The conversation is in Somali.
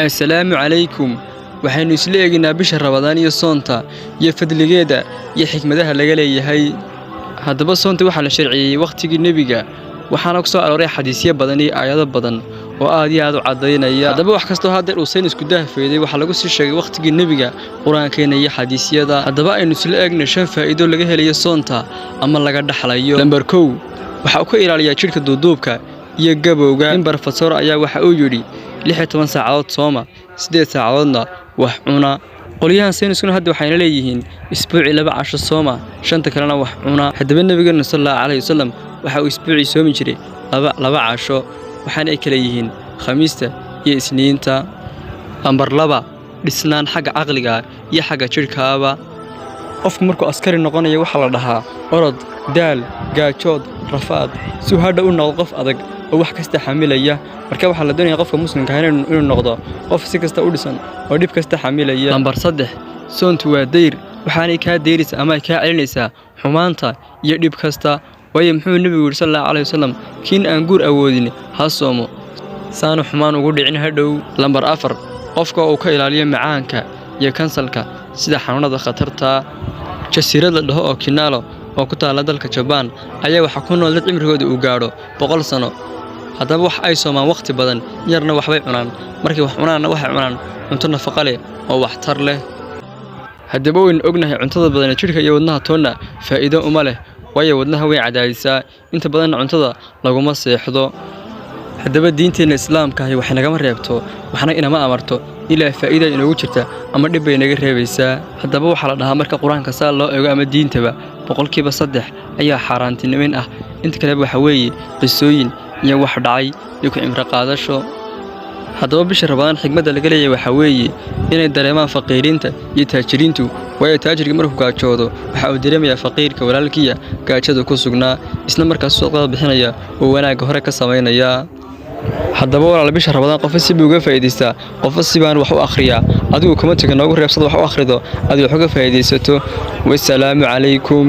السلام عليكم waxaynu isla eegnaa bisha Ramadaan iyo soonta iyo fadligeeda iyo xikmadaha laga leeyahay haddaba soonta waxa la sharciyay waqtigii nabiga waxaana ku soo arooray xadiisyo badan iyo aayado badan oo aad iyo aad u cadeynaya haddaba wax kasto hadda uu seen isku daafeeday waxa lagu sii sheegay waqtigii nabiga quraankeena iyo xadiisyada haddaba aynu isla eegnaa shan faa'iido laga helayo soonta ama laga dhaxlayo number 1 waxa uu ka ilaaliyaa jirka duuduubka iyo gabowga in barfasor ayaa waxa uu yiri 16 saacadood sooma 8 saacadoodna wax cuna qoliyahan sayniskuna hadda waxayna leeyihiin isbuuci 2 casho sooma shanta kalena wax cuna haddaba nabiga sallallahu alayhi wasallam waxa uu isbuuci soomi jiray 2 casho waxaana ay kala yihiin khamiista iyo isniinta number 2 dhisnaan xagga aqliga iyo xagga jirkaaba qofku markuu askari noqonayo waxa la dhahaa orod daal gaajood rafaad si uu hadda u noqdo qof adag oo wax kasta xamilaya marka waxa la doonayaa qofka muslimka ah inuu noqdo qof si kasta u dhisan oo dib kasta xamilaya number 3 soontu waa dayr waxaanay ka deyrisa ama ka celinaysaa xumaanta iyo dib kasta way muxuu nabigu sallallahu alayhi wasallam kiin aan guur awoodin ha soomo saanu xumaan ugu dhicin hadhow number 4 qofka uu ka ilaaliyo macaanka iyo kansalka sida xanuunada khatarta jasiirada dhaho oo kinaalo oo ku taala dalka Japan ayaa waxa ku nool dad cimrigooda uu gaaro 100 sano haddaba wax ay soomaan waqti badan yarna waxbay cunaan markii wax cunaana waxay cunaan cunto nafaqo leh oo waxtar leh haddaba weyn ognahay cuntada badan ee jirka iyo wadnaha toona faa'iido uma leh waayo wadnaha way cadaadisaa inta badan cuntada laguma seexdo haddaba diinteena islaamka ah waxay naga reebto waxna inama amarto ilaa faa'iido inoogu jirta ama dhib bay naga reebaysaa haddaba waxa la dhahaa marka quraanka saa loo eego ama diintaba 3% ayaa xaaraantinimeyn ah inta kale waxa weeye qisooyin iyo wax dhacay iyo ku cimri qaadasho haddaba bisha Ramadaan xigmada laga leeyahay waxa weeye inay dareemaan faqiirinta iyo taajiriintu way taajirka markuu gaajoodo waxa uu dareemayaa faqiirka walaalkiya gaajada ku sugnaa isla markaas suuqada bixinaya oo wanaag hore ka sameynaya haddaba walaal bisha Ramadaan qof si uga faa'iideysta qof si baan wax u akhriya adigu kuma taga noogu reebsado wax u akhrido adigu xoga faa'iideysato wassalaamu calaykum